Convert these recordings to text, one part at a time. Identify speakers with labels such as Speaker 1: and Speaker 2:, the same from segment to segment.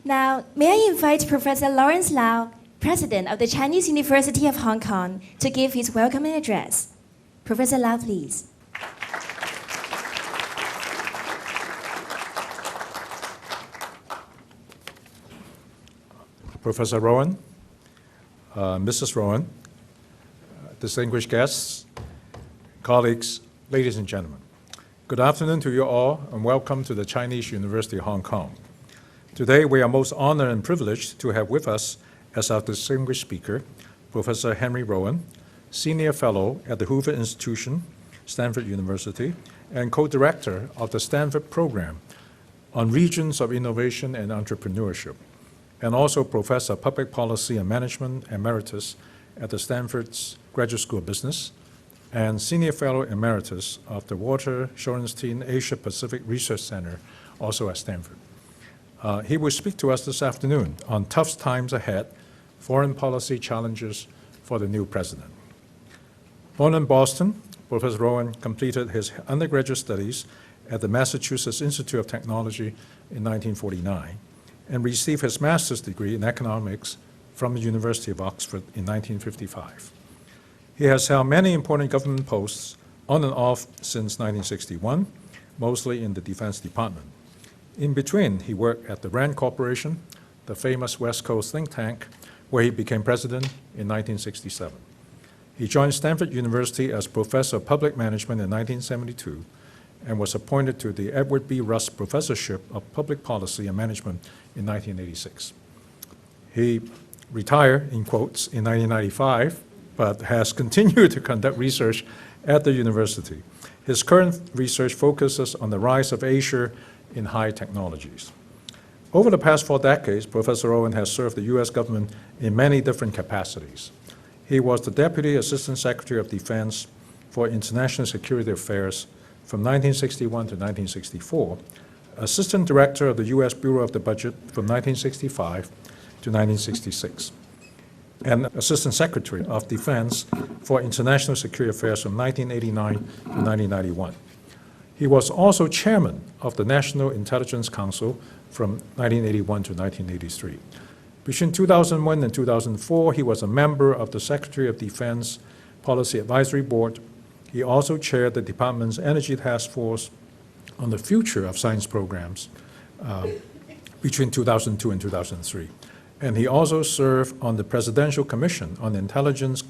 Speaker 1: Now, may I invite Professor Lawrence Lau, President of the Chinese University of Hong Kong, to give his welcoming address. Professor Lau, please.
Speaker 2: Professor Rowen, Mrs. Rowen, distinguished guests, colleagues, ladies and gentlemen. Good afternoon to you all, and welcome to the Chinese University of Hong Kong. Today, we are most honored and privileged to have with us as our distinguished speaker, Professor Henry Rowen, Senior Fellow at the Hoover Institution, Stanford University, and co-director of the Stanford Program on Regions of Innovation and Entrepreneurship, and also Professor of Public Policy and Management Emeritus at the Stanford's Graduate School of Business, and Senior Fellow Emeritus of the Walter Shorenstein Asia Pacific Research Center, also at Stanford. He will speak to us this afternoon on tough times ahead, foreign policy challenges for the new president. Born in Boston, Professor Rowen completed his undergraduate studies at the Massachusetts Institute of Technology in 1949 and received his master's degree in economics from the University of Oxford in 1955. He has held many important government posts on and off since 1961, mostly in the Defense Department. In between, he worked at the RAND Corporation, the famous West Coast think tank, where he became president in 1967. He joined Stanford University as Professor of Public Management in 1972 and was appointed to the Edward B. Rust Professorship of Public Policy and Management in 1986. He retired, in quotes, in 1995, but has continued to conduct research at the university. His current research focuses on the rise of Asia in high technologies. Over the past 4 decades, Professor Rowen has served the U.S. government in many different capacities. He was the Deputy Assistant Secretary of Defense for International Security Affairs from 1961 to 1964, Assistant Director of the U.S. Bureau of the Budget from 1965 to 1966, and Assistant Secretary of Defense for International Security Affairs from 1989 to 1991. He was also Chairman of the National Intelligence Council from 1981 to 1983. Between 2001 and 2004, he was a member of the Secretary of Defense Policy Advisory Board. He also chaired the department's Energy Task Force on the future of science programs between 2002 and 2003. And he also served on the Presidential Commission on Intelligence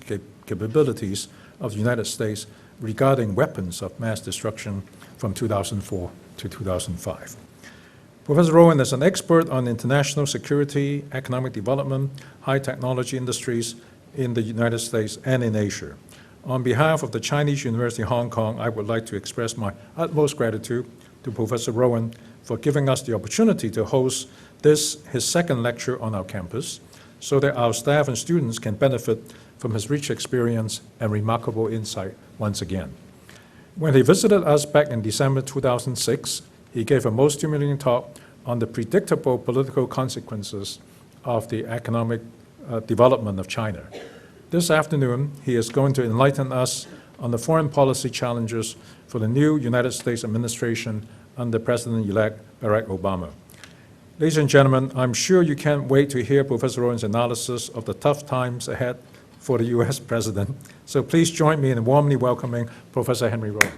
Speaker 2: Capabilities of the United States regarding weapons of mass destruction from 2004 to 2005. Professor Rowen is an expert on international security, economic development, high technology industries in the United States and in Asia. On behalf of the Chinese University of Hong Kong, I would like to express my utmost gratitude to Professor Rowen for giving us the opportunity to host this, his second lecture on our campus, so that our staff and students can benefit from his rich experience and remarkable insight once again. When he visited us back in December 2006, he gave a most stimulating talk on the predictable political consequences of the economic development of China. This afternoon, he is going to enlighten us on the foreign policy challenges for the new United States administration under President-elect Barack Obama. Ladies and gentlemen, I'm sure you can't wait to hear Professor Rowen's analysis of the tough times ahead for the U.S. president. So please join me in warmly welcoming Professor Henry Rowen.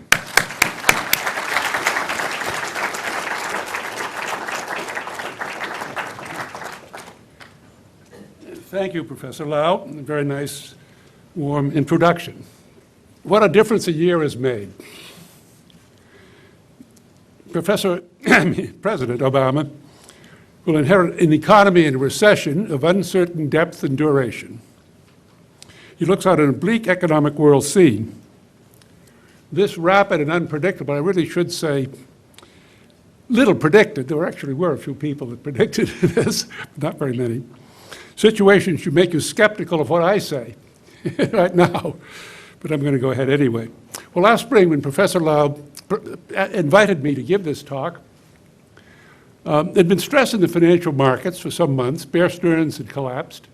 Speaker 3: Thank you, Professor Lau. A very nice, warm introduction. What a difference a year has made. President Obama will inherit an economy in a recession of uncertain depth and duration. He looks out on a bleak economic world scene. This rapid and unpredictable, I really should say, little predicted. There actually were a few people that predicted this, not very many. Situation should make you skeptical of what I say right now, but I'm going to go ahead anyway. Well, last spring when Professor Lau invited me to give this talk, there'd been stress in the financial markets for some months. Bear Stearns had collapsed.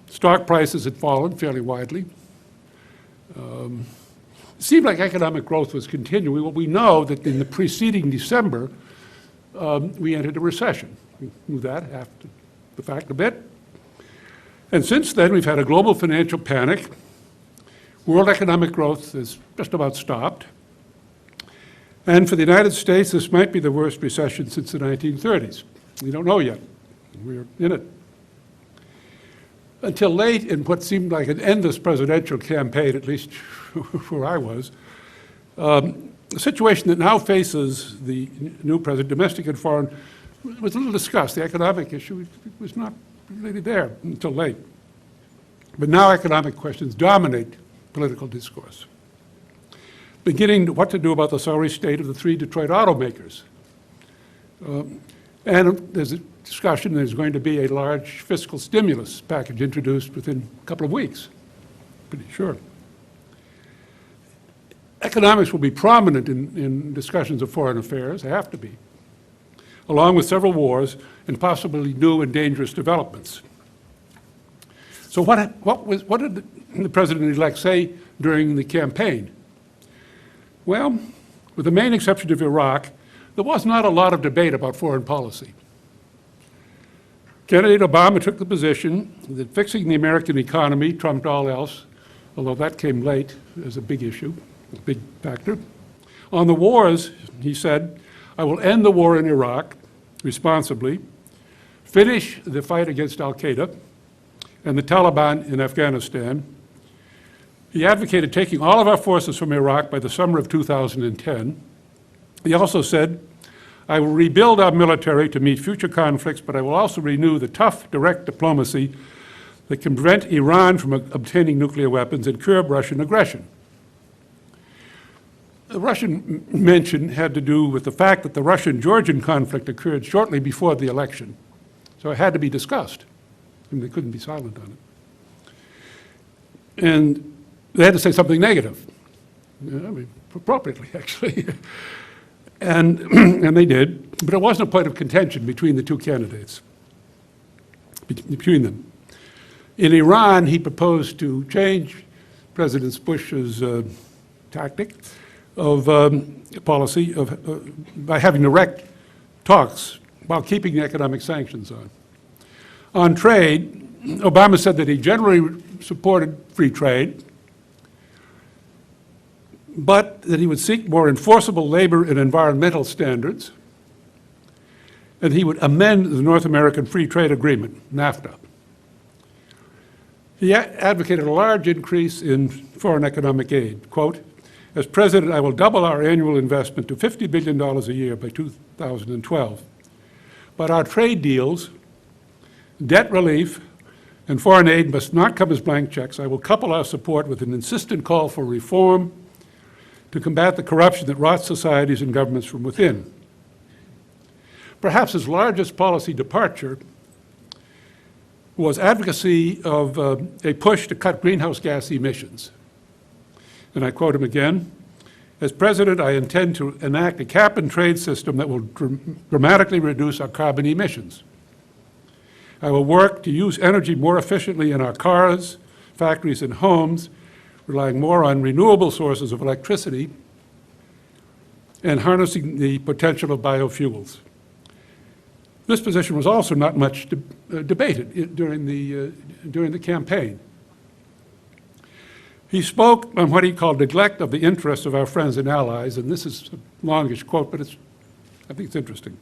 Speaker 3: Stock prices had fallen fairly widely. It seemed like economic growth was continuing. Well, we know that in the preceding December, we entered a recession. We knew that after the fact a bit. And since then, we've had a global financial panic. World economic growth has just about stopped. And for the United States, this might be the worst recession since the 1930s. We don't know yet. We're in it. Until late in what seemed like an endless presidential campaign, at least where I was, the situation that now faces the new president, domestic and foreign, was a little discussed. The economic issue was not really there until late. But now economic questions dominate political discourse. Beginning what to do about the sorry state of the 3 Detroit automakers. And there's a discussion there's going to be a large fiscal stimulus package introduced within a couple of weeks, pretty sure. Economics will be prominent in discussions of foreign affairs, they have to be, along with several wars and possibly new and dangerous developments. So what did the president-elect say during the campaign? Well, with the main exception of Iraq, there was not a lot of debate about foreign policy. Candidate Obama took the position that fixing the American economy trumped all else, although that came late as a big issue, a big factor. On the wars, he said, I will end the war in Iraq responsibly, finish the fight against al-Qaeda and the Taliban in Afghanistan. He advocated taking all of our forces from Iraq by the summer of 2010. He also said, I will rebuild our military to meet future conflicts, but I will also renew the tough, direct diplomacy that can prevent Iran from obtaining nuclear weapons and curb Russian aggression. The Russian mention had to do with the fact that the Russian-Georgian conflict occurred shortly before the election, so it had to be discussed, and they couldn't be silent on it. And they had to say something negative, appropriately, actually. And they did, but it wasn't a point of contention between the two candidates, between them. In Iran, he proposed to change President Bush's tactic of policy by having direct talks while keeping the economic sanctions on. On trade, Obama said that he generally supported free trade, but that he would seek more enforceable labor and environmental standards, and he would amend the North American Free Trade Agreement, NAFTA. He advocated a large increase in foreign economic aid. Quote, as president, I will double our annual investment to $50 billion a year by 2012. But our trade deals, debt relief, and foreign aid must not come as blank checks. I will couple our support with an insistent call for reform to combat the corruption that rots societies and governments from within. Perhaps his largest policy departure was advocacy of a push to cut greenhouse gas emissions. And I quote him again, as president, I intend to enact a cap-and-trade system that will dramatically reduce our carbon emissions. I will work to use energy more efficiently in our cars, factories, and homes, relying more on renewable sources of electricity and harnessing the potential of biofuels. This position was also not much debated during the campaign. He spoke on what he called neglect of the interests of our friends and allies, and this is a longish quote, but I think it's interesting.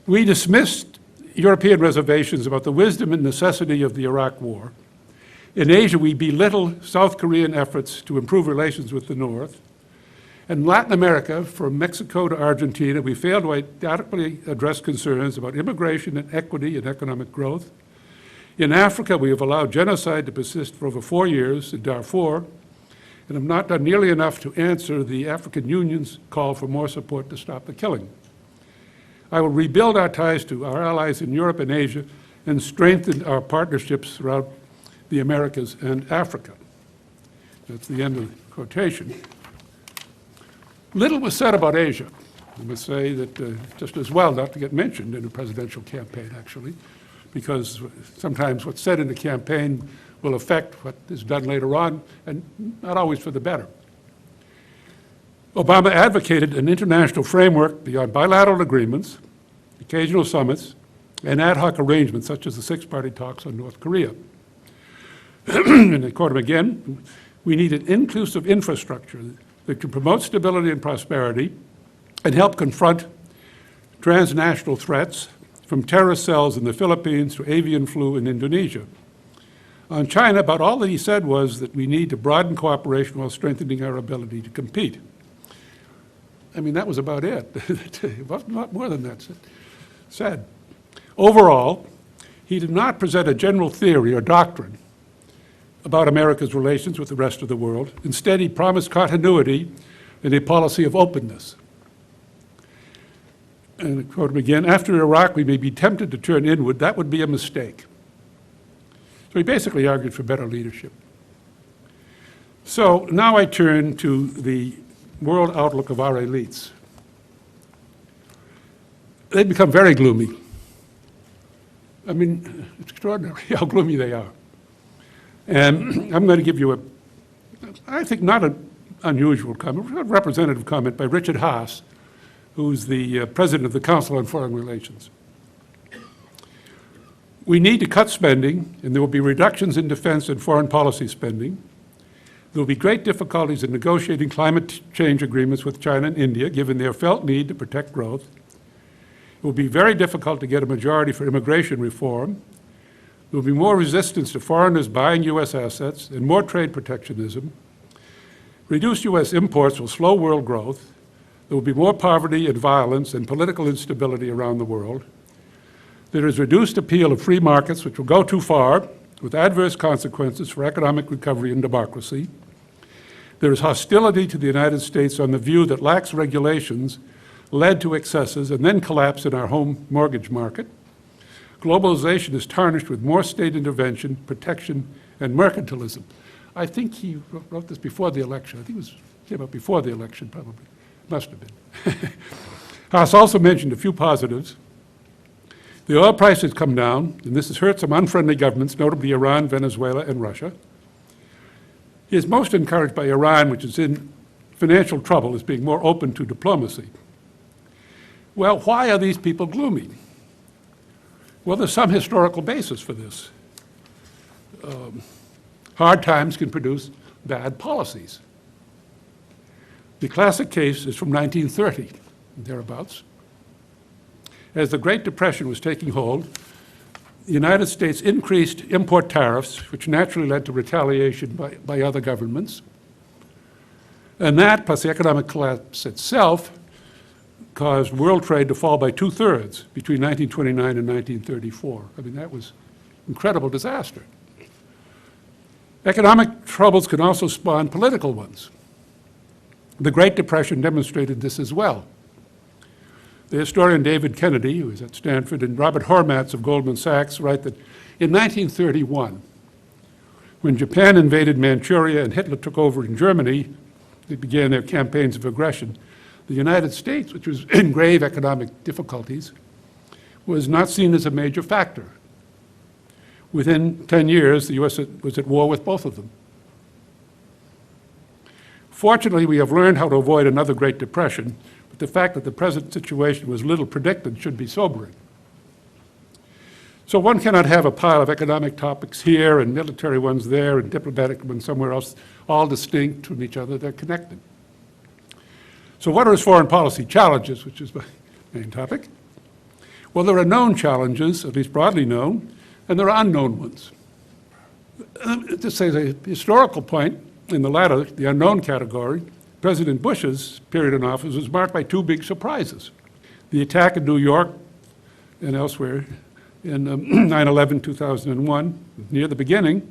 Speaker 3: We dismissed European reservations about the wisdom and necessity of the Iraq War. In Asia, we belittle South Korean efforts to improve relations with the North. In Latin America, from Mexico to Argentina, we failed to adequately address concerns about immigration and equity and economic growth. In Africa, we have allowed genocide to persist for over 4 years in Darfur, and have not done nearly enough to answer the African Union's call for more support to stop the killing. I will rebuild our ties to our allies in Europe and Asia and strengthen our partnerships throughout the Americas and Africa. That's the end of the quotation. Little was said about Asia. I must say that just as well not to get mentioned in a presidential campaign, actually, because sometimes what's said in the campaign will affect what is done later on, and not always for the better. Obama advocated an international framework beyond bilateral agreements, occasional summits, and ad hoc arrangements such as the six-party talks on North Korea. And I quote him again, "We need an inclusive infrastructure that can promote stability and prosperity and help confront transnational threats from terrorist cells in the Philippines to avian flu in Indonesia." On China, about all that he said was that we need to broaden cooperation while strengthening our ability to compete. I mean, that was about it. It wasn't a lot more than that said. Overall, he did not present a general theory or doctrine about America's relations with the rest of the world. Instead, he promised continuity and a policy of openness. And I quote him again, "After Iraq, we may be tempted to turn inward. That would be a mistake." So he basically argued for better leadership. So now I turn to the world outlook of our elites. They've become very gloomy. I mean, it's extraordinary how gloomy they are. And I'm going to give you I think not an unusual comment, a representative comment by Richard Haas, who's the president of the Council on Foreign Relations. "We need to cut spending, and there will be reductions in defense and foreign policy spending. There will be great difficulties in negotiating climate change agreements with China and India, given their felt need to protect growth. It will be very difficult to get a majority for immigration reform. There will be more resistance to foreigners buying U.S. assets and more trade protectionism. Reduced U.S. imports will slow world growth. There will be more poverty and violence and political instability around the world. There is reduced appeal of free markets, which will go too far, with adverse consequences for economic recovery and democracy. There is hostility to the United States on the view that lax regulations led to excesses and then collapse in our home mortgage market. Globalization is tarnished with more state intervention, protection, and mercantilism." I think he wrote this before the election. I think it came up before the election, probably. Must have been. Haas also mentioned a few positives. "The oil price has come down, and this has hurt some unfriendly governments, notably Iran, Venezuela, and Russia. He is most encouraged by Iran, which is in financial trouble, as being more open to diplomacy." Well, why are these people gloomy? Well, there's some historical basis for this. Hard times can produce bad policies. The classic case is from 1930, thereabouts. As the Great Depression was taking hold, the United States increased import tariffs, which naturally led to retaliation by other governments. And that, plus the economic collapse itself, caused world trade to fall by 2/3 between 1929 and 1934. I mean, that was an incredible disaster. Economic troubles can also spawn political ones. The Great Depression demonstrated this as well. The historian David Kennedy, who is at Stanford, and Robert Hormats of Goldman Sachs write that in 1931, when Japan invaded Manchuria and Hitler took over in Germany, they began their campaigns of aggression. The United States, which was in grave economic difficulties, was not seen as a major factor. Within 10 years, the U.S. was at war with both of them. Fortunately, we have learned how to avoid another Great Depression, but the fact that the present situation was little predicted should be sobering. So one cannot have a pile of economic topics here and military ones there and diplomatic ones somewhere else, all distinct from each other. They're connected. So what are his foreign policy challenges, which is my main topic? Well, there are known challenges, at least broadly known, and there are unknown ones. This is a historical point. In the latter, the unknown category, President Bush's period in office was marked by two big surprises. The attack in New York and elsewhere in 9/11, 2001, near the beginning,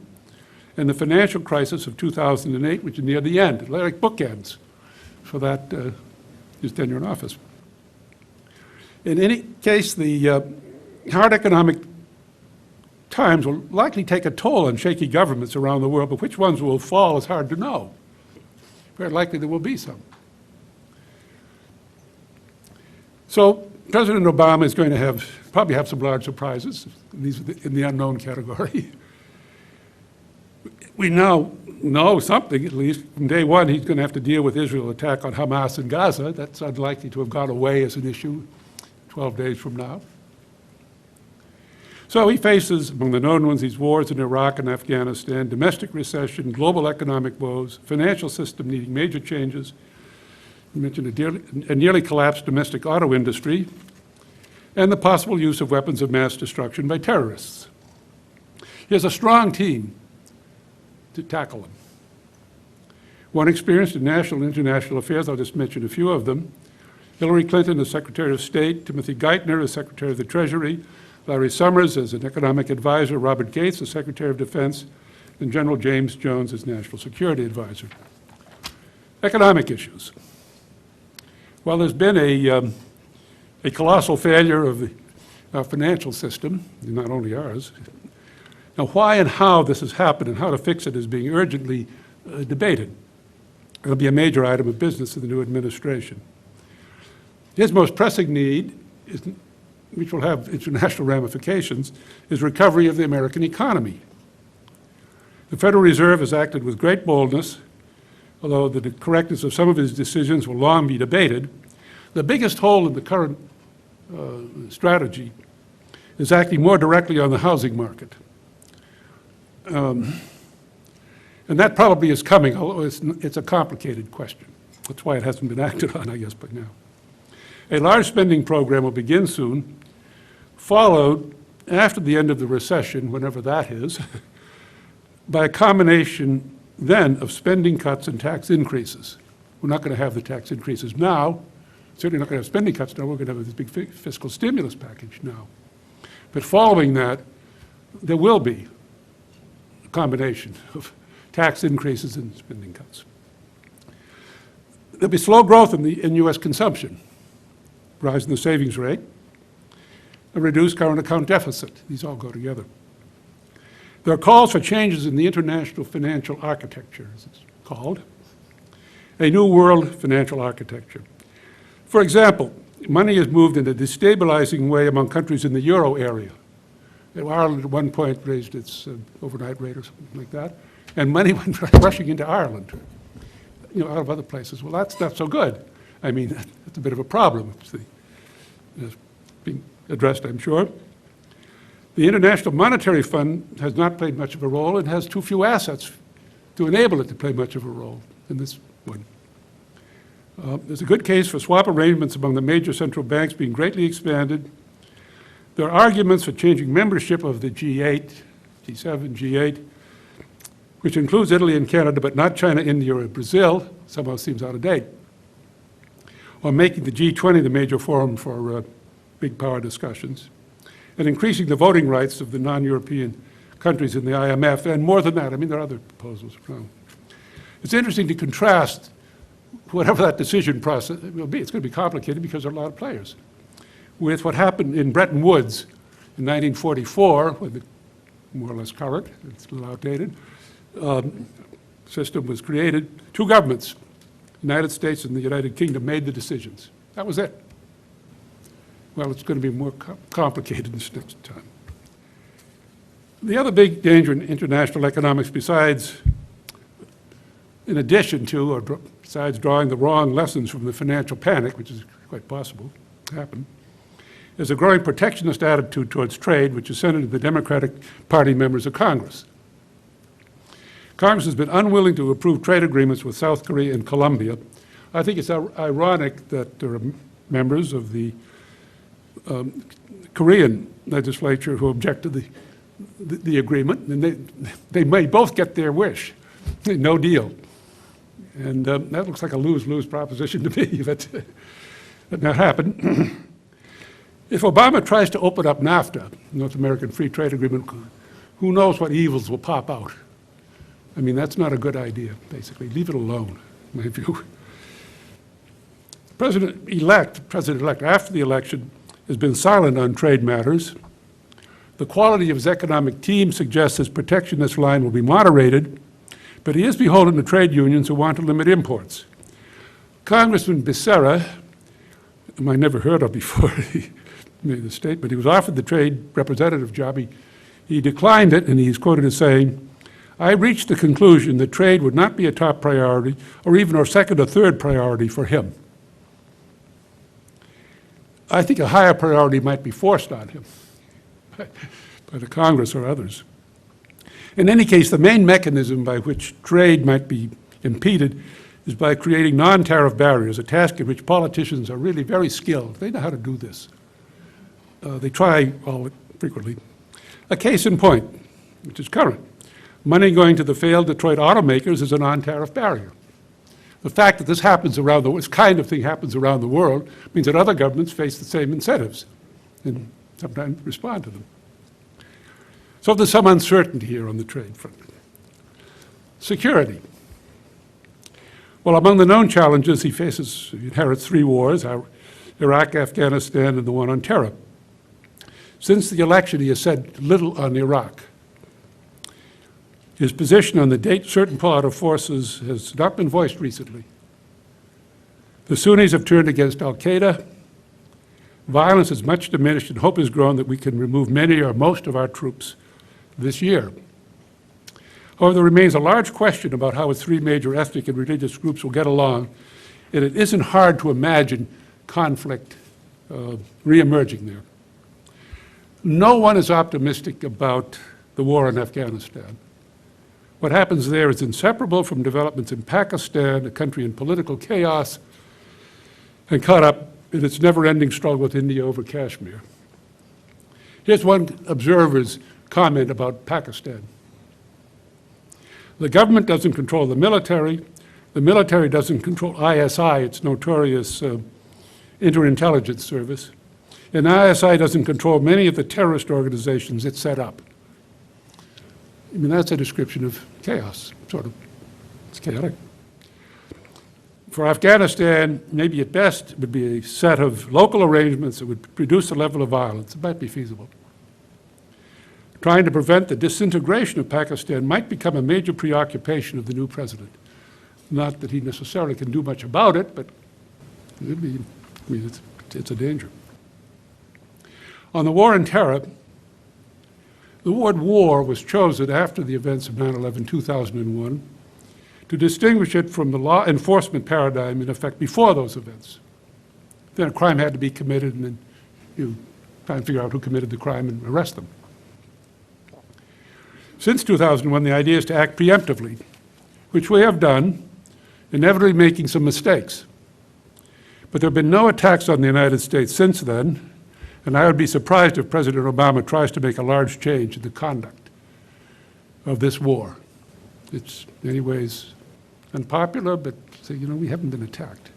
Speaker 3: and the financial crisis of 2008, which is near the end, like bookends for that, his tenure in office. In any case, the hard economic times will likely take a toll on shaky governments around the world, but which ones will fall is hard to know. Very likely there will be some. So President Obama is going to probably have some large surprises. These are in the unknown category. We now know something, at least. From day one, he's going to have to deal with Israel's attack on Hamas in Gaza. That's unlikely to have gone away as an issue 12 days from now. So he faces, among the known ones, these wars in Iraq and Afghanistan, domestic recession, global economic woes, financial system needing major changes. You mentioned a nearly collapsed domestic auto industry, and the possible use of weapons of mass destruction by terrorists. He has a strong team to tackle them. One experienced in national and international affairs, I'll just mention a few of them. Hillary Clinton as Secretary of State, Timothy Geithner as Secretary of the Treasury, Larry Summers as an economic advisor, Robert Gates as Secretary of Defense, and General James Jones as National Security Advisor. Economic issues. Well, there's been a colossal failure of our financial system, not only ours. Now, why and how this has happened and how to fix it is being urgently debated. It'll be a major item of business in the new administration. His most pressing need, which will have international ramifications, is recovery of the American economy. The Federal Reserve has acted with great boldness, although the correctness of some of his decisions will long be debated. The biggest hole in the current strategy is acting more directly on the housing market. And that probably is coming, although it's a complicated question. That's why it hasn't been acted on, I guess, by now. A large spending program will begin soon, followed after the end of the recession, whenever that is, by a combination then of spending cuts and tax increases. We're not going to have the tax increases now. Certainly not going to have spending cuts now. We're going to have this big fiscal stimulus package now. But following that, there will be a combination of tax increases and spending cuts. There'll be slow growth in U.S. consumption, rise in the savings rate, a reduced current account deficit. These all go together. There are calls for changes in the international financial architecture, as it's called, a new world financial architecture. For example, money is moved in a destabilizing way among countries in the euro area. Ireland at one point raised its overnight rate or something like that, and money went rushing into Ireland, out of other places. Well, that's not so good. I mean, that's a bit of a problem. It's being addressed, I'm sure. The International Monetary Fund has not played much of a role and has too few assets to enable it to play much of a role in this one. There's a good case for swap arrangements among the major central banks being greatly expanded. There are arguments for changing membership of the G8, G7, G8, which includes Italy and Canada, but not China, India, or Brazil. Somehow seems out of date. Or making the G20 the major forum for big power discussions, and increasing the voting rights of the non-European countries in the IMF, and more than that. I mean, there are other proposals around. It's interesting to contrast whatever that decision process will be. It's going to be complicated because there are a lot of players. With what happened in Bretton Woods in 1944, when the more or less current, it's a little outdated, system was created, two governments, the United States and the United Kingdom, made the decisions. That was it. Well, it's going to be more complicated this next time. The other big danger in international economics, in addition to, or besides drawing the wrong lessons from the financial panic, which is quite possible to happen, is a growing protectionist attitude towards trade, which is centered in the Democratic Party members of Congress. Congress has been unwilling to approve trade agreements with South Korea and Colombia. I think it's ironic that there are members of the Korean legislature who object to the agreement, and they may both get their wish, no deal. And that looks like a lose-lose proposition to me, but that not happen. If Obama tries to open up NAFTA, North American Free Trade Agreement, who knows what evils will pop out? I mean, that's not a good idea, basically. Leave it alone, in my view. President-elect, after the election, has been silent on trade matters. The quality of his economic team suggests his protectionist line will be moderated, but he is beholden to trade unions who want to limit imports. Congressman Becerra, whom I never heard of before he made the statement, he was offered the trade representative job. He declined it, and he's quoted as saying, I reached the conclusion that trade would not be a top priority or even a second or third priority for him. I think a higher priority might be forced on him by the Congress or others. In any case, the main mechanism by which trade might be impeded is by creating non-tariff barriers, a task in which politicians are really very skilled. They know how to do this. They try frequently. A case in point, which is current. Money going to the failed Detroit automakers is a non-tariff barrier. The fact that this happens around this kind of thing happens around the world means that other governments face the same incentives and sometimes respond to them. So there's some uncertainty here on the trade front. Security. Well, among the known challenges he inherits 3 wars, Iraq, Afghanistan, and the one on terror. Since the election, he has said little on Iraq. His position on the date certain pull-out of forces has not been voiced recently. The Sunnis have turned against al-Qaeda. Violence is much diminished, and hope has grown that we can remove many or most of our troops this year. However, there remains a large question about how its 3 major ethnic and religious groups will get along, and it isn't hard to imagine conflict re-emerging there. No one is optimistic about the war in Afghanistan. What happens there is inseparable from developments in Pakistan, a country in political chaos, and caught up in its never-ending struggle with India over Kashmir. Here's one observer's comment about Pakistan. The government doesn't control the military doesn't control ISI, its notorious interintelligence service, and ISI doesn't control many of the terrorist organizations it set up. I mean, that's a description of chaos, sort of. It's chaotic. For Afghanistan, maybe at best, it would be a set of local arrangements that would reduce the level of violence. It might be feasible. Trying to prevent the disintegration of Pakistan might become a major preoccupation of the new president. Not that he necessarily can do much about it, but it's a danger. On the war on terror, the word war was chosen after the events of 9/11/2001 to distinguish it from the law enforcement paradigm in effect before those events. Then a crime had to be committed, and then you try and figure out who committed the crime and arrest them. Since 2001, the idea is to act preemptively, which we have done, inevitably making some mistakes. But there have been no attacks on the United States since then, and I would be surprised if President Obama tries to make a large change in the conduct of this war. It's in many ways unpopular, but we haven't been attacked.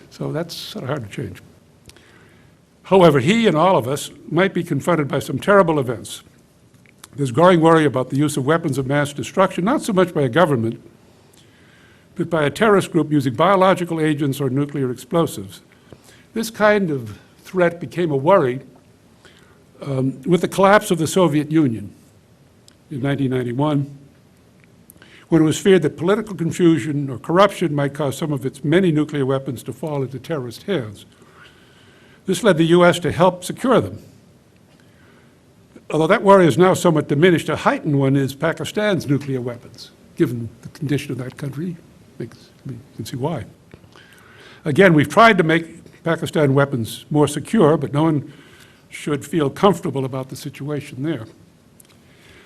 Speaker 3: So that's sort of hard to change. However, he and all of us might be confronted by some terrible events. There's growing worry about the use of weapons of mass destruction, not so much by a government, but by a terrorist group using biological agents or nuclear explosives. This kind of threat became a worry with the collapse of the Soviet Union in 1991, when it was feared that political confusion or corruption might cause some of its many nuclear weapons to fall into terrorist hands. This led the U.S. to help secure them. Although that worry is now somewhat diminished, a heightened one is Pakistan's nuclear weapons. Given the condition of that country, we can see why. Again, we've tried to make Pakistan weapons more secure, but no one should feel comfortable about the situation there.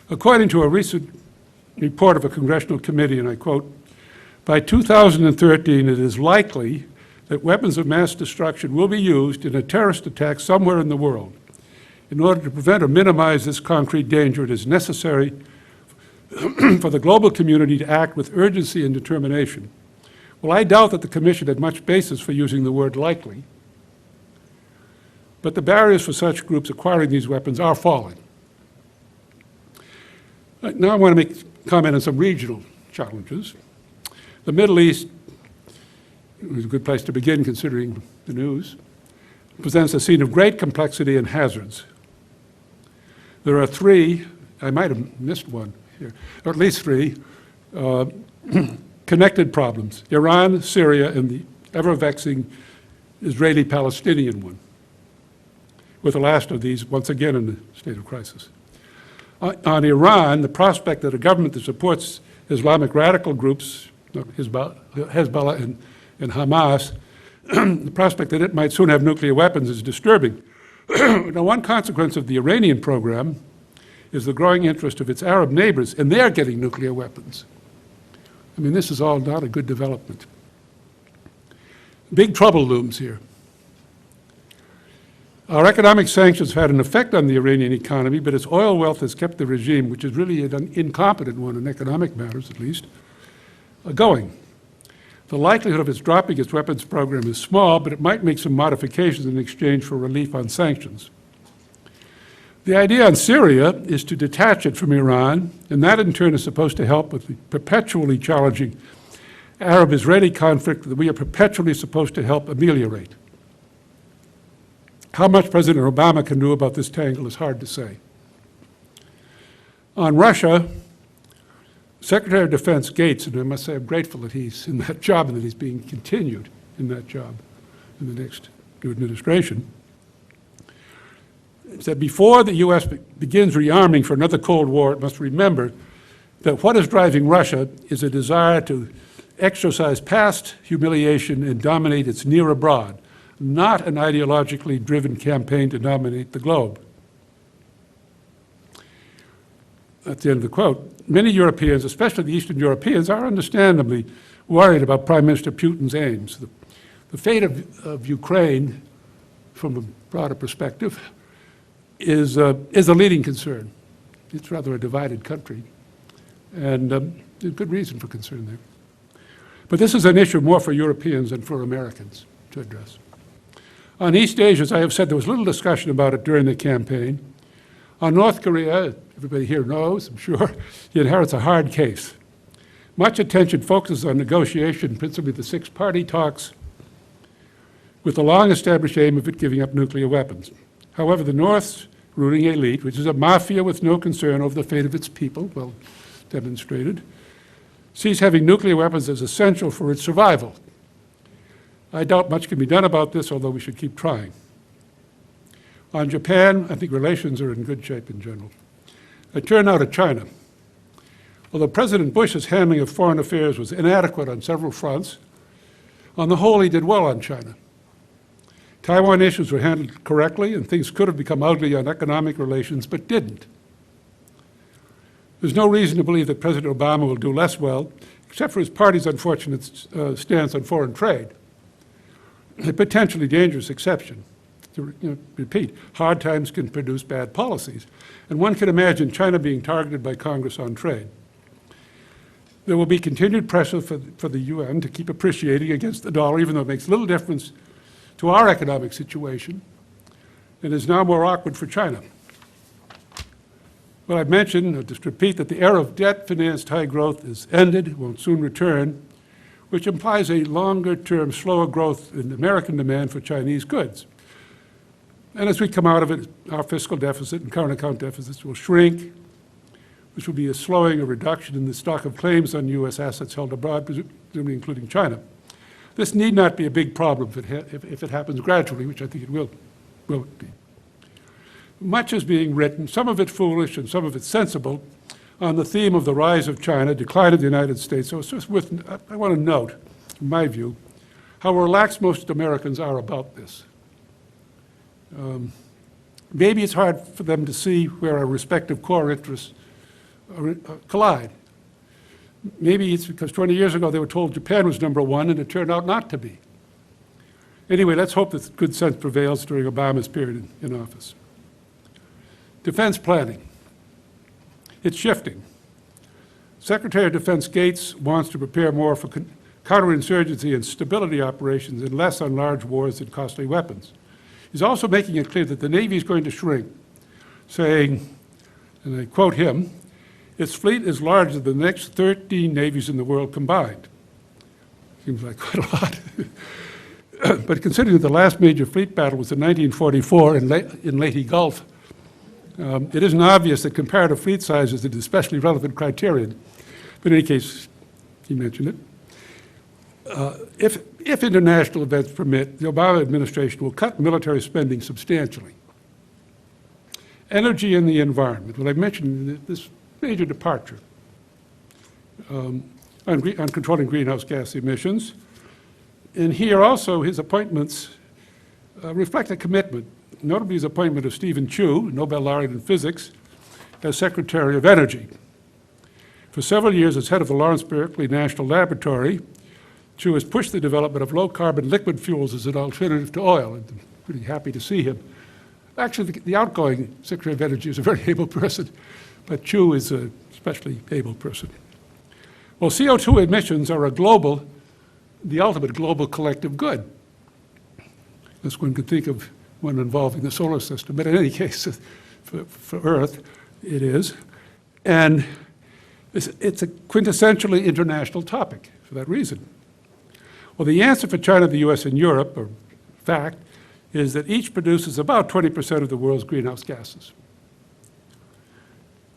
Speaker 3: According to a recent report of a congressional committee, and I quote, by 2013, it is likely that weapons of mass destruction will be used in a terrorist attack somewhere in the world. In order to prevent or minimize this concrete danger, it is necessary for the global community to act with urgency and determination. Well, I doubt that the Commission had much basis for using the word likely, but the barriers for such groups acquiring these weapons are falling. Now I want to make a comment on some regional challenges. The Middle East is a good place to begin considering the news. It presents a scene of great complexity and hazards. There are 3, I might have missed one here, or at least 3, connected problems: Iran, Syria, and the ever-vexing Israeli-Palestinian one, with the last of these once again in a state of crisis. On Iran, the prospect that a government that supports Islamic radical groups, Hezbollah and Hamas, the prospect that it might soon have nuclear weapons is disturbing. Now, one consequence of the Iranian program is the growing interest of its Arab neighbors, and they're getting nuclear weapons. I mean, this is all not a good development. Big trouble looms here. Our economic sanctions have had an effect on the Iranian economy, but its oil wealth has kept the regime, which is really an incompetent one in economic matters at least, going. The likelihood of its dropping its weapons program is small, but it might make some modifications in exchange for relief on sanctions. The idea on Syria is to detach it from Iran, and that in turn is supposed to help with the perpetually challenging Arab-Israeli conflict that we are perpetually supposed to help ameliorate. How much President Obama can do about this tangle is hard to say. On Russia, Secretary of Defense Gates, and I must say I'm grateful that he's in that job and that he's being continued in that job in the next new administration, said before the U.S. begins rearming for another Cold War, it must remember that what is driving Russia is a desire to exercise past humiliation and dominate its near abroad, not an ideologically driven campaign to dominate the globe. That's the end of the quote. Many Europeans, especially the Eastern Europeans, are understandably worried about Prime Minister Putin's aims. The fate of Ukraine, from a broader perspective, is a leading concern. It's rather a divided country, and there's good reason for concern there. But this is an issue more for Europeans than for Americans to address. On East Asia, as I have said, there was little discussion about it during the campaign. On North Korea, everybody here knows, I'm sure, he inherits a hard case. Much attention focuses on negotiation, principally the six-party talks, with the long-established aim of it giving up nuclear weapons. However, the North's ruling elite, which is a mafia with no concern over the fate of its people, well demonstrated, sees having nuclear weapons as essential for its survival. I doubt much can be done about this, although we should keep trying. On Japan, I think relations are in good shape in general. I turn now to China. Although President Bush's handling of foreign affairs was inadequate on several fronts, on the whole he did well on China. Taiwan issues were handled correctly, and things could have become ugly on economic relations, but didn't. There's no reason to believe that President Obama will do less well, except for his party's unfortunate stance on foreign trade, a potentially dangerous exception. To repeat, hard times can produce bad policies, and one can imagine China being targeted by Congress on trade. There will be continued pressure for the UN to keep appreciating against the dollar, even though it makes little difference to our economic situation, and is now more awkward for China. Well, I've mentioned, I'll just repeat, that the era of debt-financed high growth is ended, won't soon return, which implies a longer-term, slower growth in American demand for Chinese goods. And as we come out of it, our fiscal deficit and current account deficits will shrink, which will be a slowing or reduction in the stock of claims on U.S. assets held abroad, presumably including China. This need not be a big problem if it happens gradually, which I think it will be. Much is being written, some of it foolish and some of it sensible, on the theme of the rise of China, decline of the United States. So it's just I want to note, in my view, how relaxed most Americans are about this. Maybe it's hard for them to see where our respective core interests collide. Maybe it's because 20 years ago they were told Japan was number one and it turned out not to be. Anyway, let's hope that good sense prevails during Obama's period in office. Defense planning. It's shifting. Secretary of Defense Gates wants to prepare more for counterinsurgency and stability operations and less on large wars and costly weapons. He's also making it clear that the Navy is going to shrink, saying, and I quote him, "Its fleet is larger than the next 13 navies in the world combined." Seems like quite a lot. But considering that the last major fleet battle was in 1944 in Leyte Gulf, it isn't obvious that comparative fleet size is an especially relevant criterion. But in any case, he mentioned it. If international events permit, the Obama administration will cut military spending substantially. Energy and the environment. Well, I mentioned this major departure on controlling greenhouse gas emissions. And here also his appointments reflect a commitment, notably his appointment of Stephen Chu, Nobel laureate in physics, as Secretary of Energy. For several years as head of the Lawrence Berkeley National Laboratory, Chu has pushed the development of low-carbon liquid fuels as an alternative to oil. And I'm pretty happy to see him. Actually, the outgoing Secretary of Energy is a very able person, but Chu is a especially able person. Well, CO2 emissions are the ultimate global collective good. As one could think of one involving the solar system, but in any case, for Earth, it is. And it's a quintessentially international topic for that reason. Well, the answer for China, the US, and Europe, or fact, is that each produces about 20% of the world's greenhouse gases.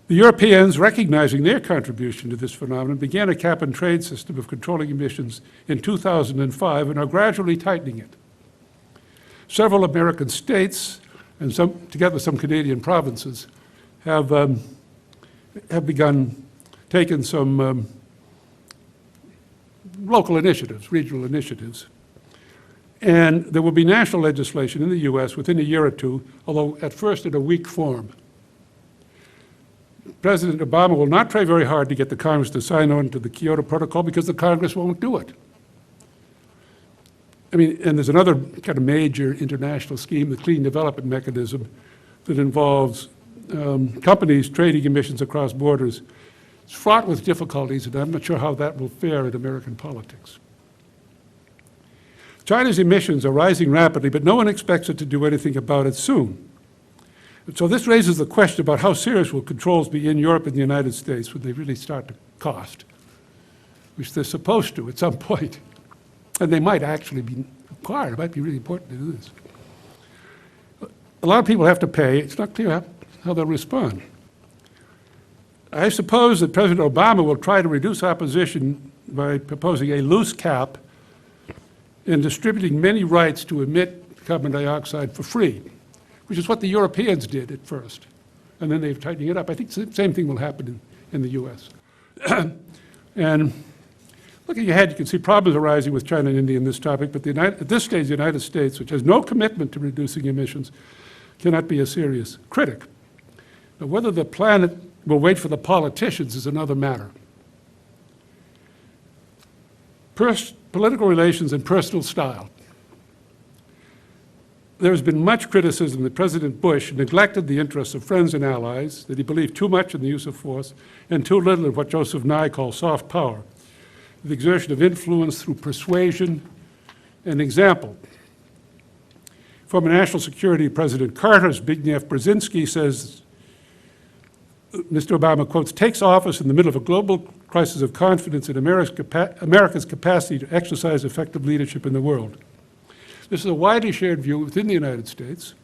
Speaker 3: The Europeans, recognizing their contribution to this phenomenon, began a cap-and-trade system of controlling emissions in 2005 and are gradually tightening it. Several American states, and together with some Canadian provinces, have taken some local initiatives, regional initiatives. And there will be national legislation in the US within a year or two, although at first in a weak form. President Obama will not try very hard to get the Congress to sign on to the Kyoto Protocol because the Congress won't do it. I mean, and there's another kind of major international scheme, the Clean Development Mechanism, that involves companies trading emissions across borders. It's fraught with difficulties, and I'm not sure how that will fare in American politics. China's emissions are rising rapidly, but no one expects it to do anything about it soon. So this raises the question about how serious will controls be in Europe and the United States when they really start to cost, which they're supposed to at some point. And they might actually be required. It might be really important to do this. A lot of people have to pay. It's not clear how they'll respond. I suppose that President Obama will try to reduce opposition by proposing a loose cap and distributing many rights to emit carbon dioxide for free, which is what the Europeans did at first. And then they've tightened it up. I think the same thing will happen in the US. And looking ahead, you can see problems arising with China and India in this topic, but at this stage, the United States, which has no commitment to reducing emissions, cannot be a serious critic. Now, whether the planet will wait for the politicians is another matter. Political relations and personal style. There has been much criticism that President Bush neglected the interests of friends and allies, that he believed too much in the use of force and too little in what Joseph Nye called soft power, the exertion of influence through persuasion and example. Former National Security President Carter's Zbigniew Brzezinski says, Mr. Obama, quotes, takes office in the middle of a global crisis of confidence in America's capacity to exercise effective leadership in the world. This is a widely shared view within the United States,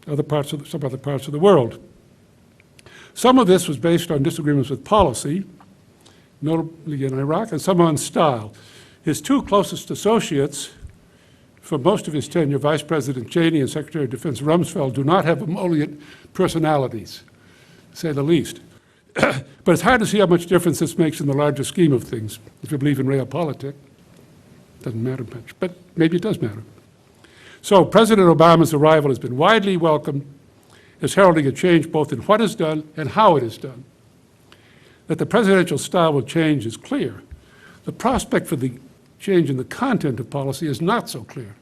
Speaker 3: some other parts of the world. Some of this was based on disagreements with policy, notably in Iraq, and some on style. His two closest associates for most of his tenure, Vice President Cheney and Secretary of Defense Rumsfeld, do not have emollient personalities, to say the least. But it's hard to see how much difference this makes in the larger scheme of things. If you believe in realpolitik, it doesn't matter much, but maybe it does matter. So President Obama's arrival has been widely welcomed as heralding a change both in what is done and how it is done. That the presidential style will change is clear. The prospect for the change in the content of policy is not so clear.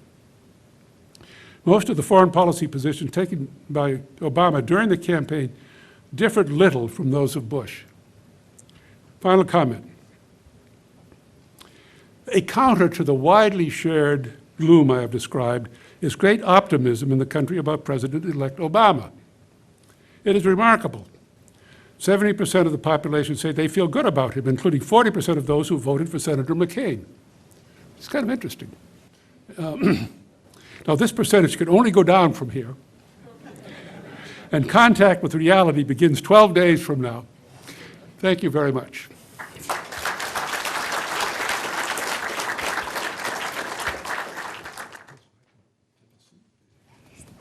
Speaker 3: Most of the foreign policy positions taken by Obama during the campaign differed little from those of Bush. Final comment. A counter to the widely shared gloom I have described is great optimism in the country about President-elect Obama. It is remarkable. 70% of the population say they feel good about him, including 40% of those who voted for Senator McCain. It's kind of interesting. Now, this percentage can only go down from here. And contact with reality begins 12 days from now. Thank you very much.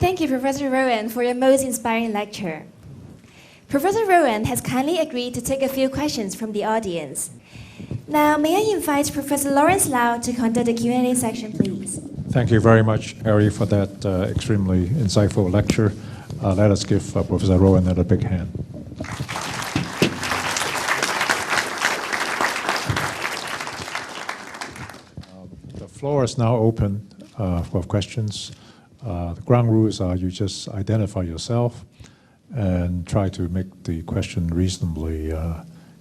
Speaker 1: Thank you, Professor Rowen, for your most inspiring lecture. Professor Rowen has kindly agreed to take a few questions from the audience. Now, may I invite Professor Lawrence Lau to conduct the Q&A section, please?
Speaker 2: Thank you very much, Ari, for that extremely insightful lecture. Let us give Professor Rowen a big hand. The floor is now open for questions. The ground rules are you just identify yourself and try to make the question reasonably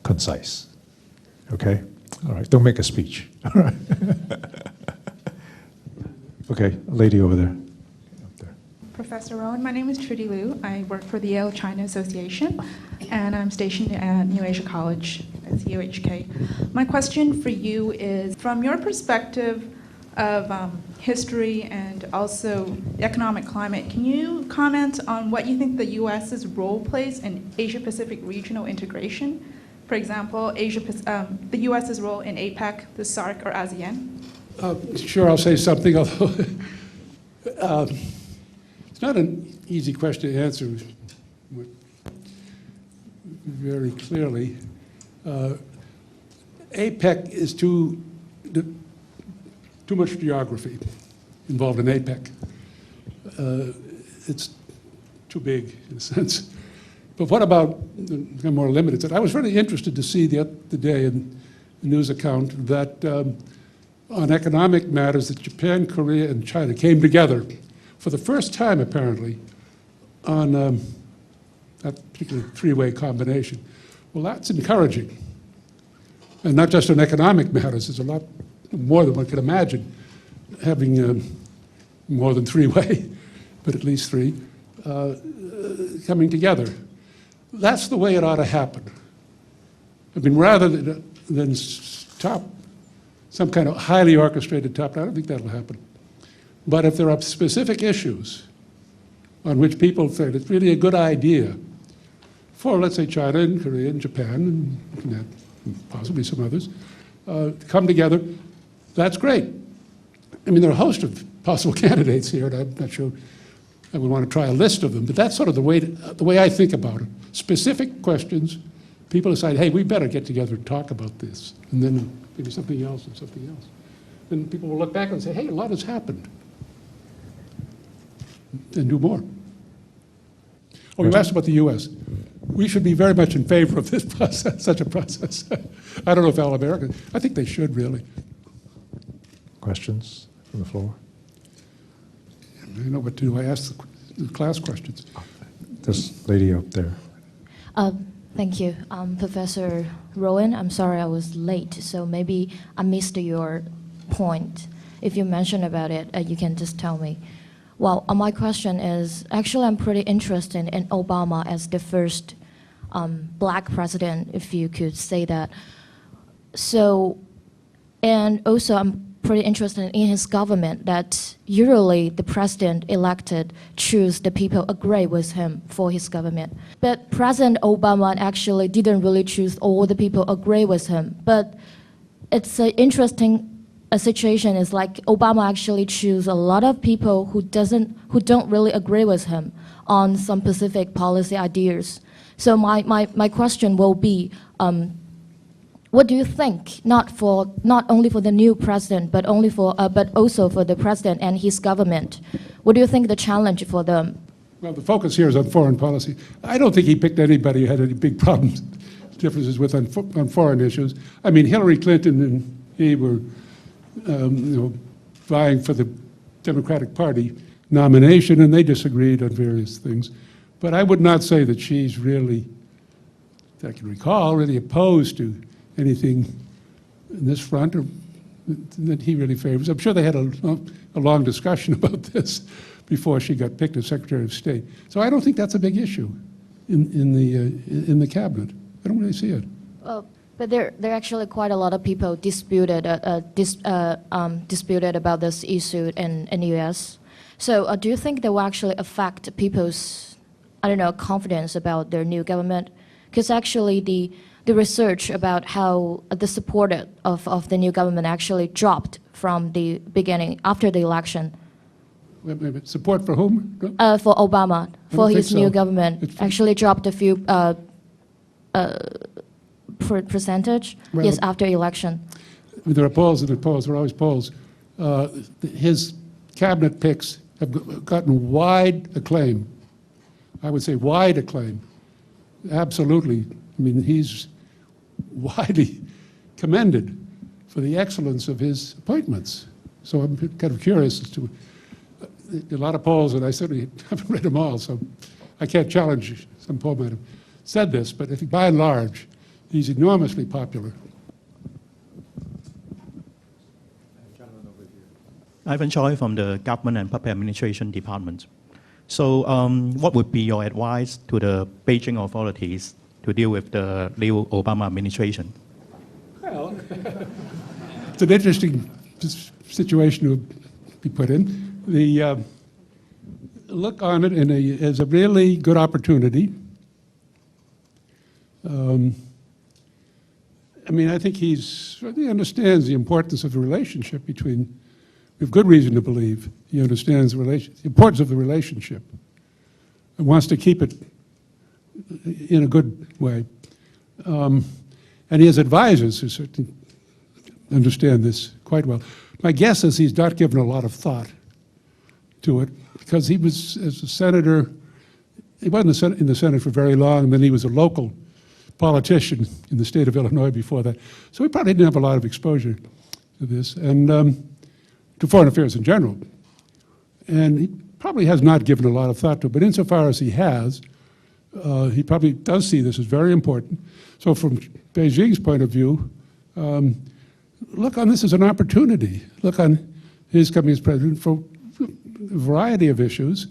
Speaker 2: concise. Okay? All right. Don't make a speech. All right. Okay, lady over there.
Speaker 4: Professor Rowen, my name is Trudy Liu. I work for the Yale China Association, and I'm stationed at New Asia College as UHK. My question for you is, from your perspective of history and also economic climate, can you comment on what you think the U.S.'s role plays in Asia-Pacific regional integration? For example, the U.S.'s role in APEC, the SAARC, or ASEAN?
Speaker 3: Sure, I'll say something, although it's not an easy question to answer very clearly. APEC is too much geography involved in APEC. It's too big, in a sense. But what about the more limited? I was very interested to see the other day in the news account that on economic matters that Japan, Korea, and China came together for the first time, apparently, on that particular three-way combination. Well, that's encouraging. And not just on economic matters. There's a lot more than one could imagine, having more than three-way, but at least three, coming together. That's the way it ought to happen. I mean, rather than some kind of highly orchestrated top-down, I don't think that'll happen. But if there are specific issues on which people think it's really a good idea for, let's say, China and Korea and Japan, and possibly some others, to come together, that's great. I mean, there are a host of possible candidates here, and I'm not sure I would want to try a list of them, but that's sort of the way I think about it. Specific questions, people decide, hey, we better get together and talk about this, and then maybe something else and something else. Then people will look back and say, hey, a lot has happened, and do more. Oh, you asked about the U.S. We should be very much in favor of this process, such a process. I don't know if all Americans, I think they should really.
Speaker 2: Questions from the floor?
Speaker 3: I know what to do. I ask the class questions.
Speaker 2: This lady up there.
Speaker 5: Thank you. Professor Rowen, I'm sorry I was late, so maybe I missed your point. If you mentioned about it, you can just tell me. Well, my question is, actually I'm pretty interested in Obama as the first black president, if you could say that. So, and also I'm pretty interested in his government, that usually the president elected choose the people agree with him for his government. But President Obama actually didn't really choose all the people agree with him. But it's an interesting situation is like Obama actually choose a lot of people who don't really agree with him on some specific policy ideas. So my question will be, what do you think, not only for the new president, but also for the president and his government? What do you think the challenge for them?
Speaker 3: Well, the focus here is on foreign policy. I don't think he picked anybody who had any big problems, differences with on foreign issues. I mean, Hillary Clinton and he were, vying for the Democratic Party nomination, and they disagreed on various things. But I would not say that she's really, that I can recall, really opposed to anything in this front or that he really favors. I'm sure they had a long discussion about this before she got picked as Secretary of State. So I don't think that's a big issue in the cabinet. I don't really see it.
Speaker 5: But there are actually quite a lot of people disputed about this issue in the U.S. So do you think that will actually affect people's, confidence about their new government? Because actually the research about how the support of the new government actually dropped from the beginning after the election.
Speaker 3: Wait a minute, support for whom? No?
Speaker 5: For Obama, for
Speaker 3: think
Speaker 5: his new
Speaker 3: so.
Speaker 5: government,
Speaker 3: It's-
Speaker 5: actually dropped a few percentage,
Speaker 3: Well-
Speaker 5: yes, after election.
Speaker 3: There are polls and polls, there are always polls. His cabinet picks have gotten wide acclaim. I would say wide acclaim. Absolutely. I mean, he's widely commended for the excellence of his appointments. So I'm kind of curious as to a lot of polls, and I certainly haven't read them all, so I can't challenge. Some poll might have said this, but I think by and large, he's enormously popular.
Speaker 6: Ivan Choi from the Government and Public Administration Department. So what would be your advice to the Beijing authorities to deal with the new Obama administration?
Speaker 3: Well, it's an interesting situation to be put in. The look on it as a really good opportunity. I mean, I think he understands the importance of the relationship between. We have good reason to believe he understands the importance of the relationship and wants to keep it in a good way. And he has advisors who certainly understand this quite well. My guess is he's not given a lot of thought to it because he was, as a senator, he wasn't in the Senate for very long, and then he was a local politician in the state of Illinois before that. So he probably didn't have a lot of exposure to this, and to foreign affairs in general. And he probably has not given a lot of thought to it, but insofar as he has, he probably does see this as very important. So from Beijing's point of view, look on this as an opportunity. Look on his coming as president for a variety of issues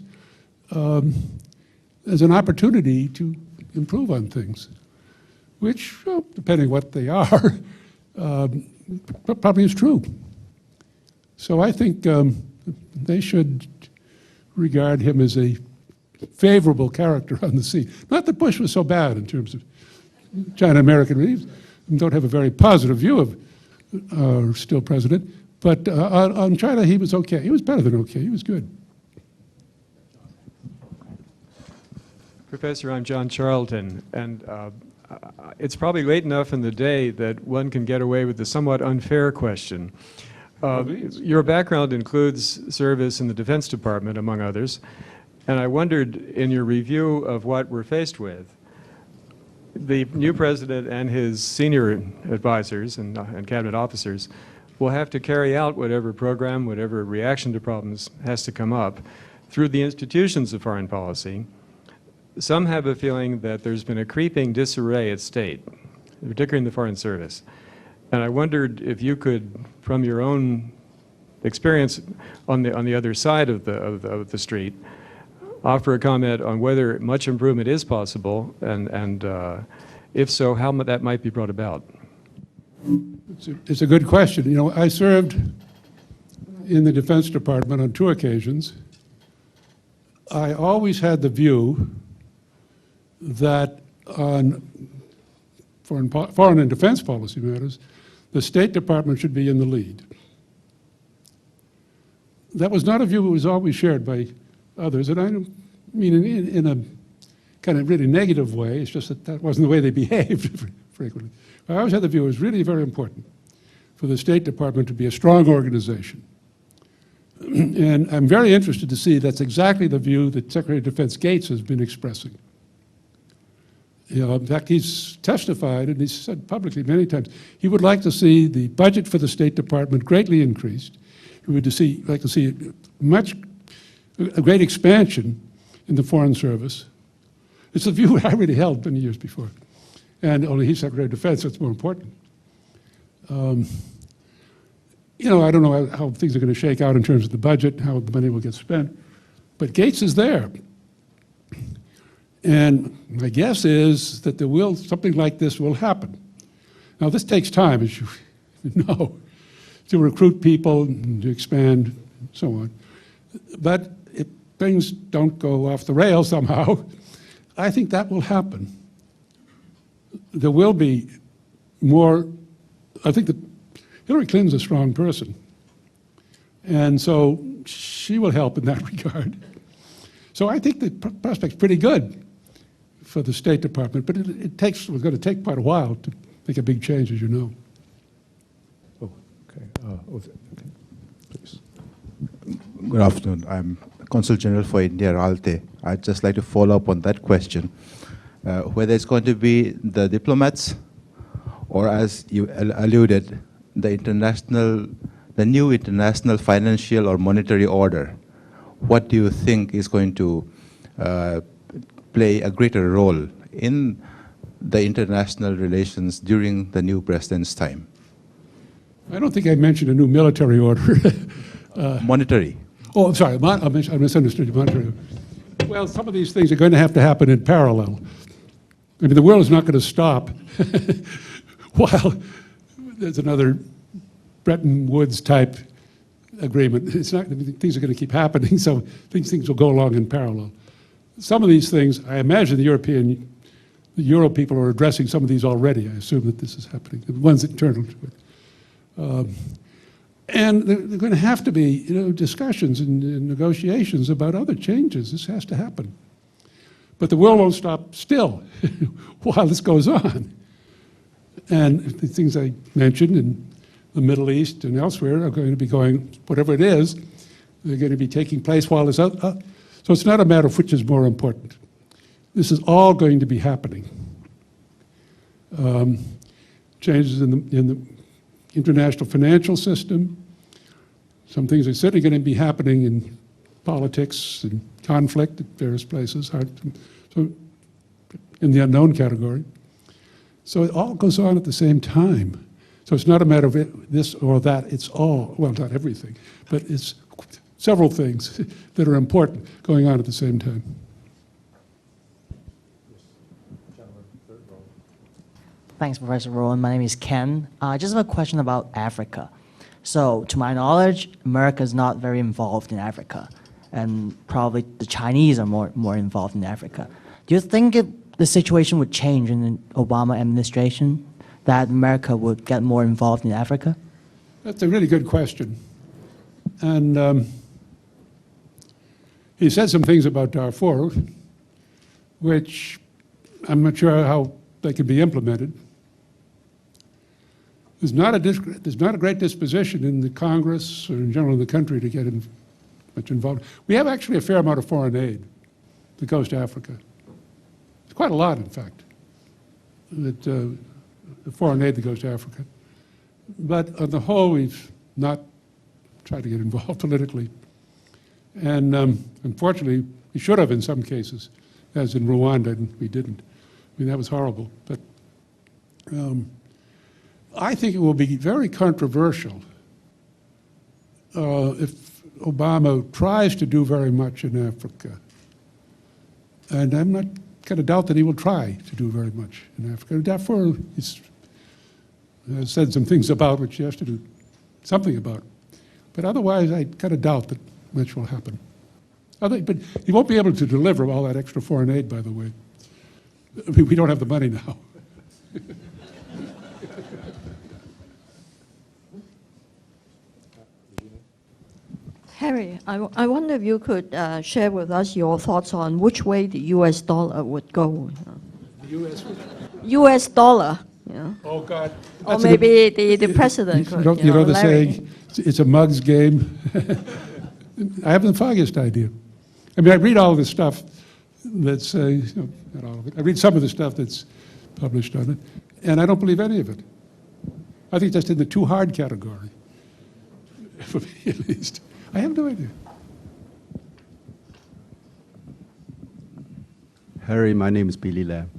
Speaker 3: as an opportunity to improve on things, which, well, depending what they are, probably is true. So I think they should regard him as a favorable character on the scene. Not that Bush was so bad in terms of China-American relations. Don't have a very positive view of our still president, but on China he was okay. He was better than okay. He was good.
Speaker 7: Professor, I'm John Charlton, and it's probably late enough in the day that one can get away with the somewhat unfair question. Your background includes service in the Defense Department, among others, and I wondered, in your review of what we're faced with, the new president and his senior advisors and cabinet officers will have to carry out whatever program, whatever reaction to problems has to come up through the institutions of foreign policy. Some have a feeling that there's been a creeping disarray at state, particularly in the Foreign Service. And I wondered if you could, from your own experience on the other side of the street, offer a comment on whether much improvement is possible, and if so, how that might be brought about.
Speaker 3: It's a good question. You know, I served in the Defense Department on 2 occasions. I always had the view that on foreign and defense policy matters, the State Department should be in the lead. That was not a view that was always shared by others, and I don't mean in a kind of really negative way. It's just that that wasn't the way they behaved frequently. I always had the view it was really very important for the State Department to be a strong organization. And I'm very interested to see that's exactly the view that Secretary of Defense Gates has been expressing. You know, in fact, he's testified, and he's said publicly many times, he would like to see the budget for the State Department greatly increased. He would like to see a great expansion in the Foreign Service. It's a view I really held many years before. And only he's Secretary of Defense, that's more important. You know, I don't know how things are going to shake out in terms of the budget, how the money will get spent, but Gates is there. And my guess is that something like this will happen. Now, this takes time, as you know, to recruit people and to expand and so on. But if things don't go off the rails somehow, I think that will happen. There will be more. I think that Hillary Clinton's a strong person. And so she will help in that regard. So I think the prospect's pretty good for the State Department, but it's going to take quite a while to make a big change, as you know.
Speaker 2: Oh, okay. Okay, please.
Speaker 8: Good afternoon. I'm Consul General for India, Ralte. I'd just like to follow up on that question. Whether it's going to be the diplomats or, as you alluded, the new international financial or monetary order, what do you think is going to play a greater role in the international relations during the new president's time?
Speaker 3: I don't think I mentioned a new military order.
Speaker 8: Monetary.
Speaker 3: Oh, I'm sorry, I misunderstood you. Monetary. Well, some of these things are going to have to happen in parallel. I mean, the world is not going to stop while there's another Bretton Woods type agreement. It's not, things are going to keep happening, so things will go along in parallel. Some of these things, I imagine the Euro people are addressing some of these already. I assume that this is happening, the ones internal to it. And there are going to have to be, discussions and negotiations about other changes. This has to happen. But the world won't stop still while this goes on. And the things I mentioned in the Middle East and elsewhere are going to be going, whatever it is, they're going to be taking place while it's out. So it's not a matter of which is more important. This is all going to be happening. Changes in the international financial system. Some things are certainly going to be happening in politics and conflict at various places, so in the unknown category. So it all goes on at the same time. So it's not a matter of this or that, it's all, well, not everything, but it's several things that are important going on at the same time.
Speaker 9: Thanks, Professor Rowen. My name is Ken. I just have a question about Africa. So, to my knowledge, America is not very involved in Africa, and probably the Chinese are more involved in Africa. Do you think the situation would change in the Obama administration, that America would get more involved in Africa?
Speaker 3: That's a really good question. And he said some things about Darfur, which I'm not sure how they can be implemented. There's not a great disposition in the Congress or in general in the country to get much involved. We have actually a fair amount of foreign aid that goes to Africa. It's quite a lot, in fact, the foreign aid that goes to Africa. But on the whole, we've not tried to get involved politically. And unfortunately, we should have in some cases, as in Rwanda, and we didn't. I mean, that was horrible. But I think it will be very controversial if Obama tries to do very much in Africa. And I'm not kind of doubt that he will try to do very much in Africa. Darfur has said some things about which he has to do something about. But otherwise, I kind of doubt that much will happen. But he won't be able to deliver all that extra foreign aid, by the way. I mean, we don't have the money now.
Speaker 10: Harry, I wonder if you could share with us your thoughts on which way the U.S. dollar would go.
Speaker 3: The U.S.
Speaker 10: U.S. dollar, yeah.
Speaker 3: Oh, God.
Speaker 10: Or maybe the president could.
Speaker 3: You know the saying, it's a mug's game? I haven't the foggiest idea. I mean, I read all the stuff that's, not all of it. I read some of the stuff that's published on it, and I don't believe any of it. I think that's in the too hard category, for me at least. I have no idea.
Speaker 11: Harry, my name is Billy Lam.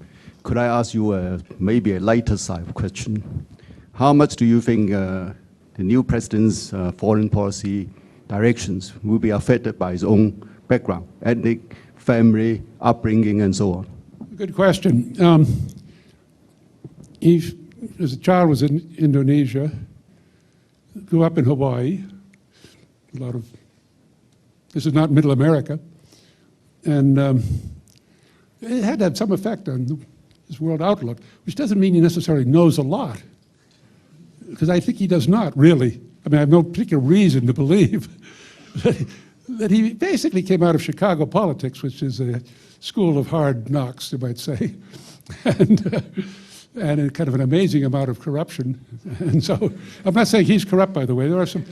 Speaker 11: Could I ask you maybe a lighter side question? How much do you think the new president's foreign policy directions will be affected by his own background, ethnic, family, upbringing, and so on?
Speaker 3: Good question. He, as a child, was in Indonesia, grew up in Hawaii. A lot of, this is not Middle America. And it had to have some effect on his world outlook, which doesn't mean he necessarily knows a lot, because I think he does not really I mean, I have no particular reason to believe that he basically came out of Chicago politics, which is a school of hard knocks, you might say, and a kind of an amazing amount of corruption. And so, I'm not saying he's corrupt, by the way. There are some,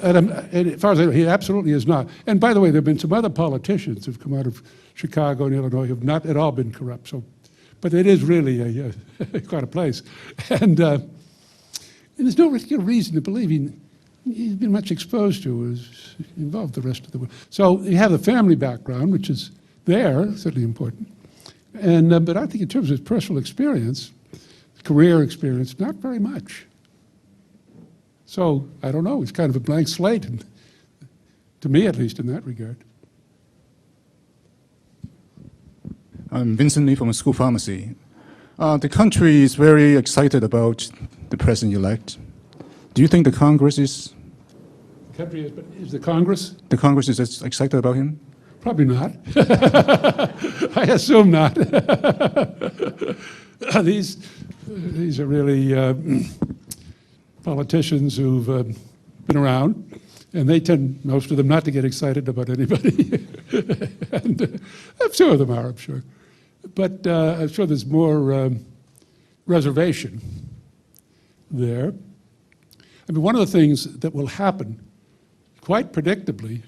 Speaker 3: and as far as I know, he absolutely is not. And by the way, there have been some other politicians who've come out of Chicago and Illinois who have not at all been corrupt. So, but it is really quite a place. And there's no particular reason to believe he's been much exposed to, is involved the rest of the world. So you have the family background, which is there, certainly important. And but I think in terms of his personal experience, career experience, not very much. So I don't know, he's kind of a blank slate, to me at least in that regard.
Speaker 12: I'm Vincent Lee from a school pharmacy. The country is very excited about the president-elect. Do you think the Congress is?
Speaker 3: The country is, but is the Congress?
Speaker 12: The Congress is as excited about him?
Speaker 3: Probably not. I assume not. These are really politicians who've been around, and they tend, most of them, not to get excited about anybody. And some of them are, I'm sure. But I'm sure there's more reservation there. I mean, one of the things that will happen quite predictably,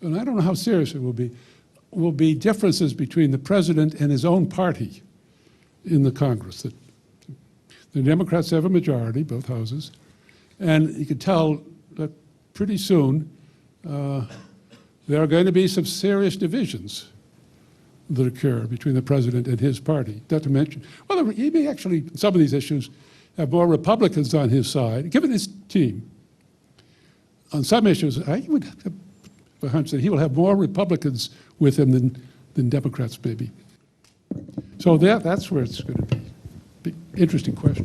Speaker 3: and I don't know how serious it will be differences between the president and his own party in the Congress. The Democrats have a majority, both houses, and you can tell that pretty soon there are going to be some serious divisions that occur between the president and his party. Not to mention, well, he may actually, some of these issues, have more Republicans on his side, given his team. On some issues, I would have a hunch that he will have more Republicans with him than Democrats, maybe. So that's where it's going to be. Interesting question.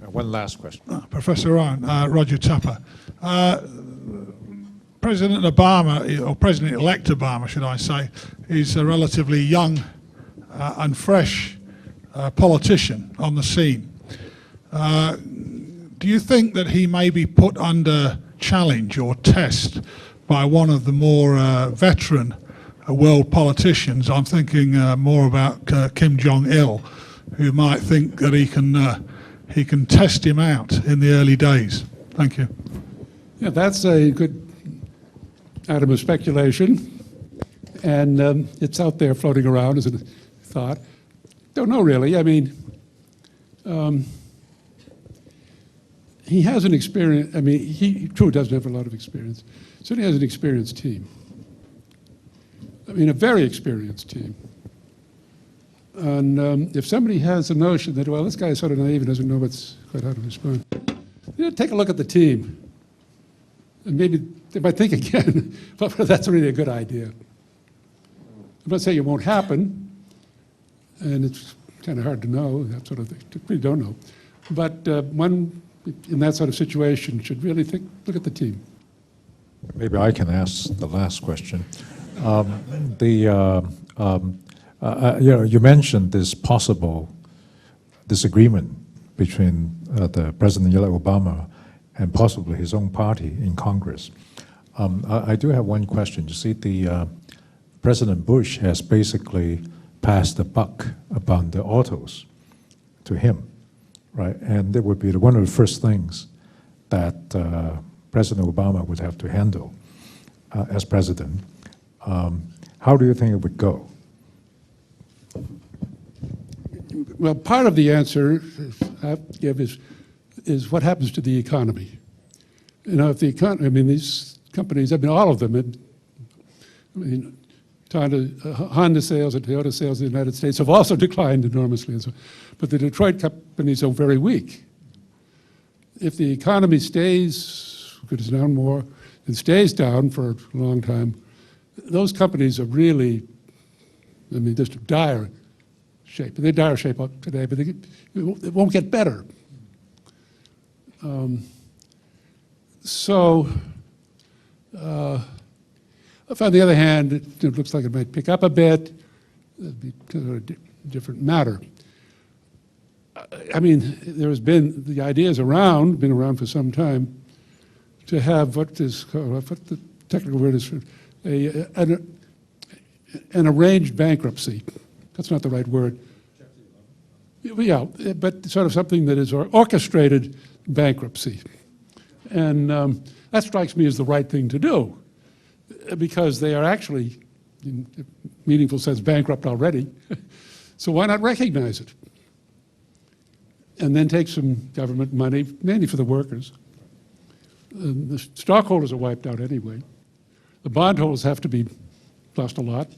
Speaker 2: One last question.
Speaker 13: Professor Rowen, Roger Tupper. President Obama, or President-elect Obama, should I say, is a relatively young and fresh politician on the scene. Do you think that he may be put under challenge or test by one of the more veteran world politicians? I'm thinking more about Kim Jong-il, who might think that he can test him out in the early days. Thank you.
Speaker 3: Yeah, that's a good item of speculation, and it's out there floating around as a thought. Don't know really. I mean, he has an experience. I mean, he true doesn't have a lot of experience. Certainly has an experienced team. I mean, a very experienced team. And if somebody has a notion that, well, this guy is sort of naive and doesn't know quite how to respond, take a look at the team. And maybe they might think again, but that's really a good idea. I'm not saying it won't happen, and it's kind of hard to know, that sort of thing. We don't know. But one in that sort of situation should really look at the team.
Speaker 2: Maybe I can ask the last question. You mentioned this possible disagreement between the President-elect Obama and possibly his own party in Congress. I do have one question. You see, President Bush has basically passed the buck about the autos to him, right? And that would be one of the first things that President Obama would have to handle as president. How do you think it would go?
Speaker 3: Well, part of the answer I give is what happens to the economy. You know, if the economy, I mean, these companies, I mean, all of them, I mean, Honda sales and Toyota sales in the United States have also declined enormously. But the Detroit companies are very weak. If the economy goes down more, and stays down for a long time, those companies are really, I mean, just dire shape. They're dire shape today, but it won't get better. If on the other hand, it looks like it might pick up a bit, it'd be kind of a different matter. I mean, the ideas around, been around for some time, to have what the technical word is, an arranged bankruptcy. That's not the right word. Yeah, but sort of something that is orchestrated bankruptcy. And that strikes me as the right thing to do, because they are actually, in a meaningful sense, bankrupt already. So why not recognize it? And then take some government money, mainly for the workers. The stockholders are wiped out anyway. The bondholders have to be lost a lot.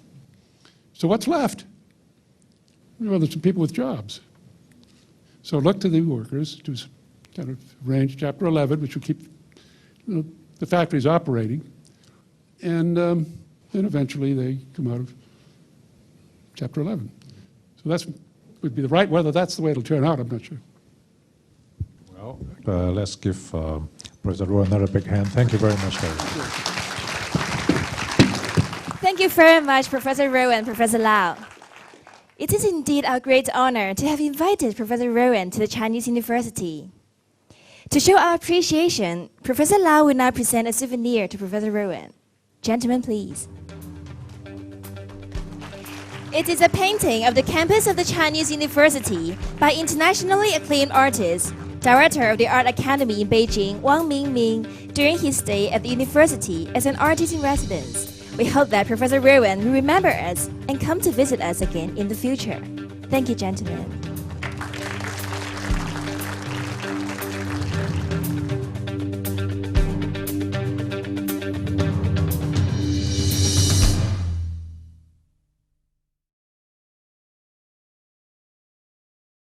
Speaker 3: So what's left? Well, there's some people with jobs. So look to the workers to kind of arrange Chapter 11, which will keep the factories operating. And then eventually they come out of Chapter 11. So that would be the right, whether that's the way it'll turn out, I'm not sure.
Speaker 2: Well, let's give Professor Rowen another big hand. Thank you very much, Harry.
Speaker 1: Thank you very much, Professor Rowen, Professor Lau. It is indeed our great honor to have invited Professor Rowen to the Chinese University. To show our appreciation, Professor Lau will now present a souvenir to Professor Rowen. Gentlemen, please. It is a painting of the campus of the Chinese University by internationally acclaimed artist, Director of the Art Academy in Beijing, Wang Mingming, during his stay at the university as an artist in residence. We hope that Professor Rowen will remember us and come to visit us again in the future. Thank you, gentlemen.